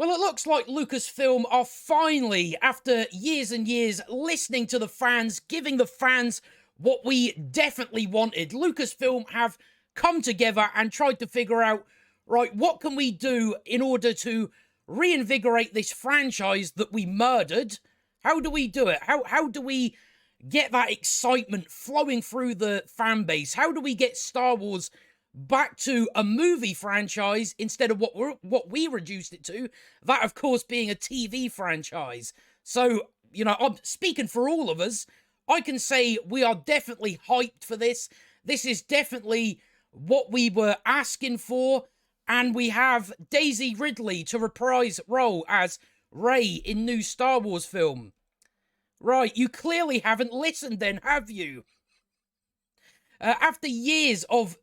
Well, it looks like Lucasfilm are finally, after years and years, listening to the fans, giving the fans what we definitely wanted. Lucasfilm have come together and tried to figure out, right, what can we do in order to reinvigorate this franchise that we murdered? How do we do it? How do we get that excitement flowing through the fan base? How do we get Star Wars back to a movie franchise instead of what we reduced it to, that of course being a TV franchise? So, I'm speaking for all of us. I can say we are definitely hyped for this. This is definitely what we were asking for, and we have Daisy Ridley to reprise role as Rey in new Star Wars film. Right, you clearly haven't listened then, have you? After years of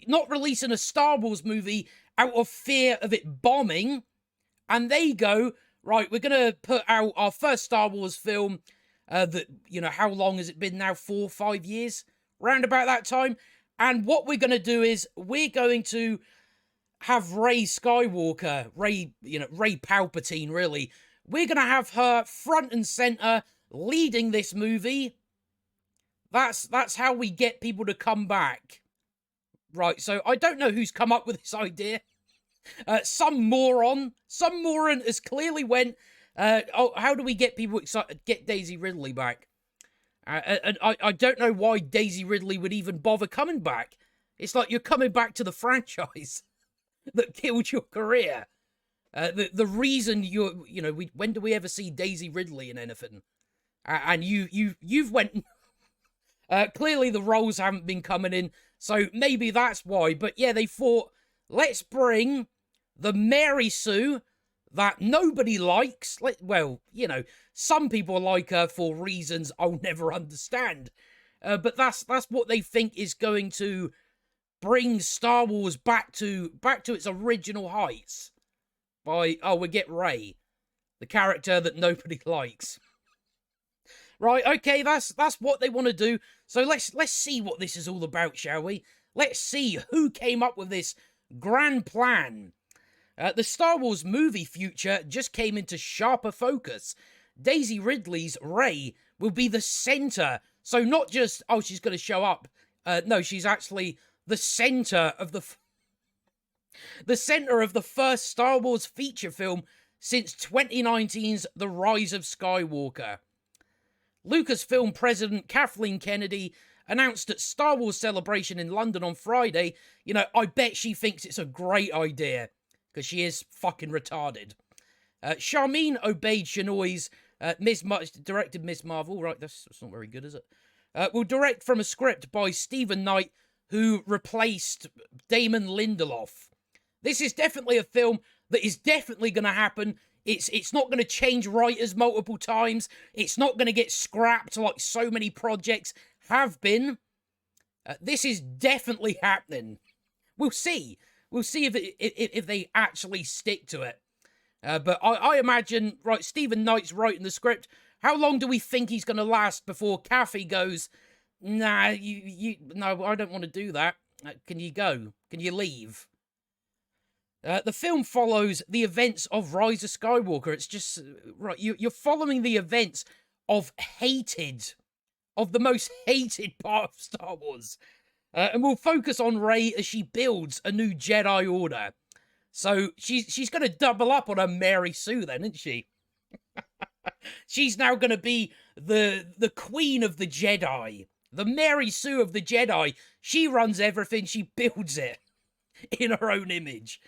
not releasing a Star Wars movie out of fear of it bombing, and they go, right, we're going to put out our first Star Wars film that, how long has it been now? 4 or 5 years? Round about that time. And what we're going to do is we're going to have Rey Skywalker, Rey Palpatine, really. We're going to have her front and center leading this movie. That's how we get people to come back. Right, so I don't know who's come up with this idea. Some moron has clearly went, how do we get people excited, get Daisy Ridley back? And I don't know why Daisy Ridley would even bother coming back. It's like you're coming back to the franchise that killed your career. The reason when do we ever see Daisy Ridley in anything? And you've went... clearly the roles haven't been coming in, so maybe that's why. But yeah, they thought, let's bring the Mary Sue that nobody likes. Some people like her for reasons I'll never understand. But that's what they think is going to bring Star Wars back to its original heights. We get Rey, the character that nobody likes. Right, okay, that's what they want to do. So let's see what this is all about, shall we? Let's see who came up with this grand plan. The Star Wars movie future just came into sharper focus. Daisy Ridley's Rey will be the center. So not just, she's going to show up. No, she's actually the center of the first Star Wars feature film since 2019's The Rise of Skywalker. Lucasfilm president Kathleen Kennedy announced at Star Wars Celebration in London on Friday, I bet she thinks it's a great idea, because she is fucking retarded. Sharmeen Obaid-Chinoy's directed Miss Marvel, right, that's not very good, is it? Will direct from a script by Stephen Knight, who replaced Damon Lindelof. This is definitely a film that is definitely going to happen. It's not going to change writers multiple times. It's not going to get scrapped like so many projects have been. This is definitely happening. We'll see. We'll see if they actually stick to it. But I imagine, right, Stephen Knight's writing the script. How long do we think he's going to last before Kathy goes, nah, no, I don't want to do that. Can you go? Can you leave? The film follows the events of Rise of Skywalker. It's just, right, you're following the events of the most hated part of Star Wars. And we'll focus on Rey as she builds a new Jedi Order. So she's going to double up on her Mary Sue then, isn't she? She's now going to be the queen of the Jedi. The Mary Sue of the Jedi. She runs everything. She builds it in her own image.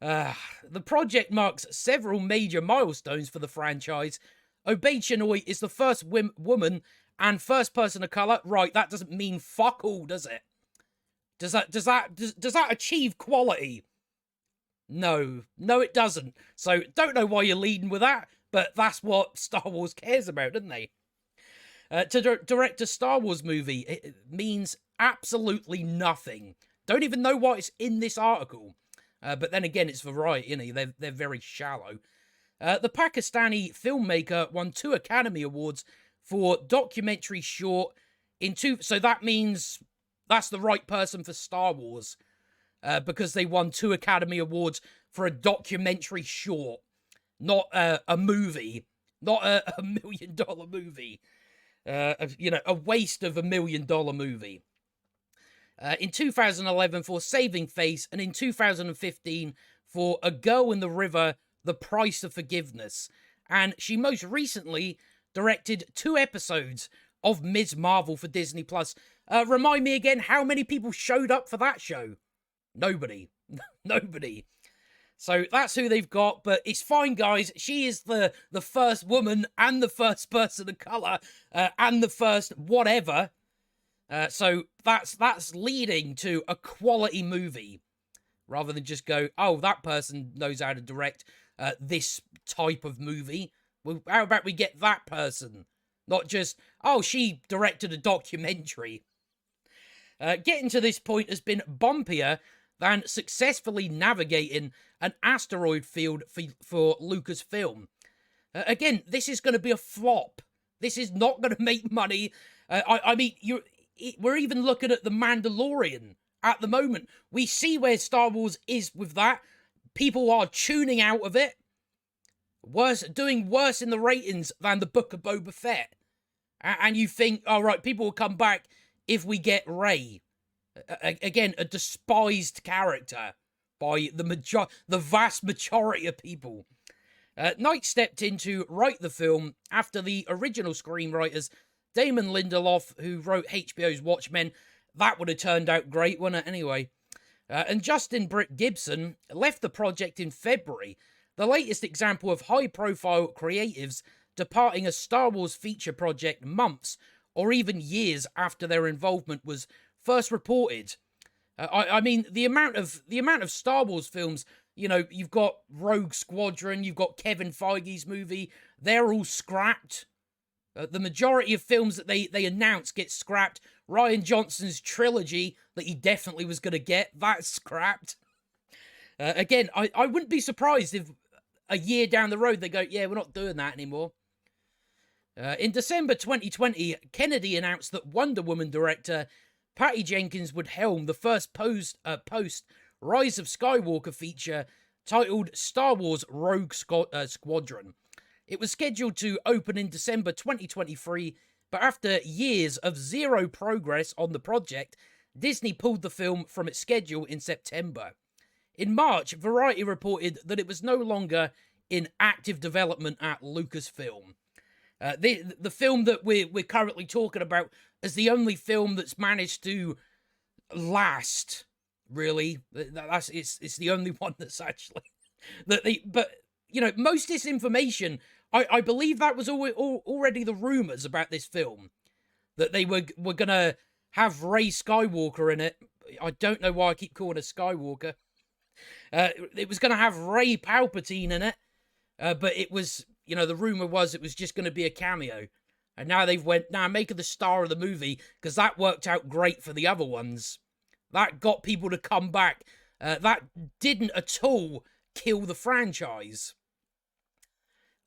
The project marks several major milestones for the franchise. Obaid-Chinoy is the first woman and first person of color. Right, that doesn't mean fuck all, does it? Does that achieve quality? No, it doesn't. So don't know why you're leading with that, but that's what Star Wars cares about, doesn't they? To direct a Star Wars movie, it means absolutely nothing. Don't even know why it's in this article. But then again, it's Variety, they're very shallow. The Pakistani filmmaker won 2 Academy Awards for documentary short so that means that's the right person for Star Wars, because they won 2 Academy Awards for a documentary short. not a movie, not a $1 million movie. A waste of $1 million movie. In 2011 for Saving Face, and in 2015 for A Girl in the River, The Price of Forgiveness. And she most recently directed 2 episodes of Ms. Marvel for Disney+. Remind me again, how many people showed up for that show? Nobody. Nobody. So that's who they've got, but it's fine, guys. She is the first woman and the first person of colour and the first whatever. So that's leading to a quality movie, rather than just go, oh, that person knows how to direct this type of movie. Well, how about we get that person? Not just, oh, she directed a documentary. Getting to this point has been bumpier than successfully navigating an asteroid field for Lucasfilm. Again, this is going to be a flop. This is not going to make money. I mean, we're even looking at The Mandalorian at the moment. We see where Star Wars is with that. People are tuning out of it. Doing worse in the ratings than the Book of Boba Fett. And you think, all right, people will come back if we get Rey. Again, a despised character by the vast majority of people. Knight stepped in to write the film after the original screenwriters, Damon Lindelof, who wrote HBO's Watchmen, that would have turned out great, wouldn't it, anyway? And Justin Britt Gibson left the project in February, the latest example of high-profile creatives departing a Star Wars feature project months or even years after their involvement was first reported. I mean, the amount of Star Wars films, you know, you've got Rogue Squadron, you've got Kevin Feige's movie, they're all scrapped. The majority of films that they announce get scrapped. Rian Johnson's trilogy that he definitely was going to get, that's scrapped. Again, I wouldn't be surprised if a year down the road they go, yeah, we're not doing that anymore. In December 2020, Kennedy announced that Wonder Woman director Patty Jenkins would helm the first post Rise of Skywalker feature titled Star Wars Rogue Squadron. It was scheduled to open in December 2023, but after years of zero progress on the project, Disney pulled the film from its schedule in September. In March, Variety reported that it was no longer in active development at Lucasfilm. The film that we're currently talking about is the only film that's managed to last, really. It's the only one that's actually... But, you know, most of this information, I believe that was already the rumours about this film. That they were going to have Rey Skywalker in it. I don't know why I keep calling her Skywalker. It was going to have Rey Palpatine in it. But it was, you know, the rumour was it was just going to be a cameo. And now they've went, make her the star of the movie, because that worked out great for the other ones. That got people to come back. That didn't at all kill the franchise.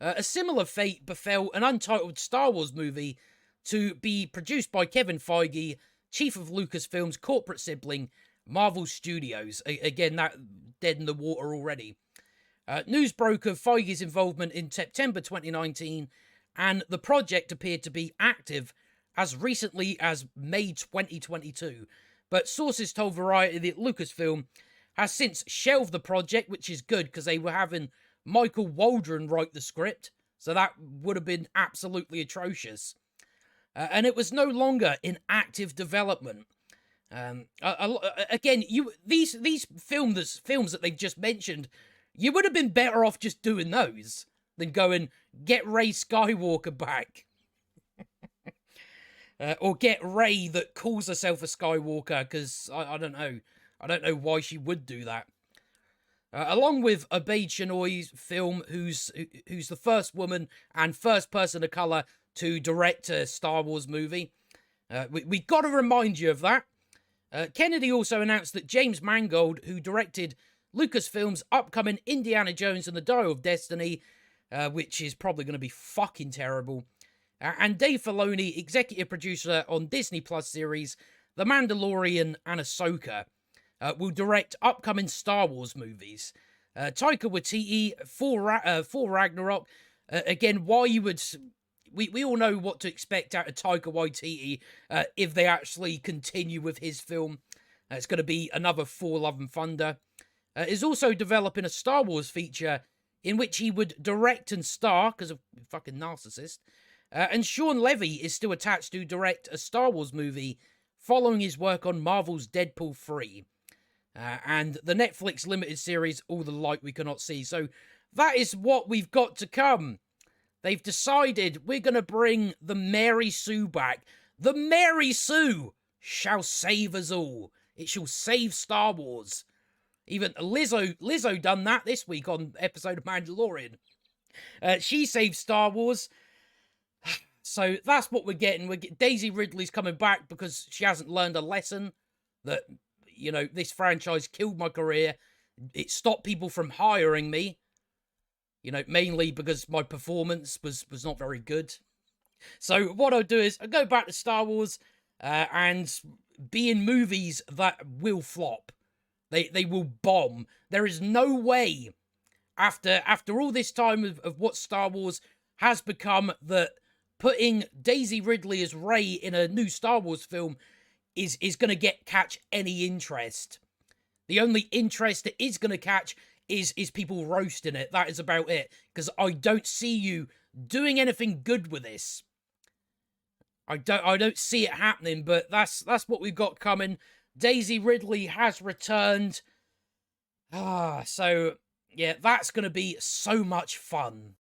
A similar fate befell an untitled Star Wars movie to be produced by Kevin Feige, chief of Lucasfilm's corporate sibling, Marvel Studios. Again, that dead in the water already. News broke of Feige's involvement in September 2019, and the project appeared to be active as recently as May 2022. But sources told Variety that Lucasfilm has since shelved the project, which is good because they were having Michael Waldron write the script, so that would have been absolutely atrocious. And it was no longer in active development. Again, these films that they've just mentioned, you would have been better off just doing those than going, get Rey Skywalker back. Or get Rey that calls herself a Skywalker, because I don't know. I don't know why she would do that. Along with Abeid Chinoy's film, who's the first woman and first person of colour to direct a Star Wars movie. We got to remind you of that. Kennedy also announced that James Mangold, who directed Lucasfilm's upcoming Indiana Jones and the Dial of Destiny, which is probably going to be fucking terrible, and Dave Filoni, executive producer on Disney Plus series The Mandalorian and Ahsoka, will direct upcoming Star Wars movies. Taika Waititi for Ragnarok. Again, why you would... We all know what to expect out of Taika Waititi if they actually continue with his film. It's going to be another Thor Love and Thunder. Is also developing a Star Wars feature in which he would direct and star, because of fucking narcissist. And Sean Levy is still attached to direct a Star Wars movie following his work on Marvel's Deadpool 3. And the Netflix limited series, All the Light We Cannot See. So that is what we've got to come. They've decided we're going to bring the Mary Sue back. The Mary Sue shall save us all. It shall save Star Wars. Even Lizzo done that this week on episode of Mandalorian. She saved Star Wars. So that's what we're getting. Daisy Ridley's coming back because she hasn't learned a lesson that, you know, this franchise killed my career. It stopped people from hiring me. You know, mainly because my performance was not very good. So what I'll do is I'll go back to Star Wars and be in movies that will flop. They will bomb. There is no way, after all this time of what Star Wars has become, that putting Daisy Ridley as Rey in a new Star Wars film is going to catch any interest. The only interest it is going to catch is people roasting it. That is about it. Because I don't see you doing anything good with this. I don't see it happening, but that's what we've got coming. Daisy Ridley has returned. So yeah, that's going to be so much fun.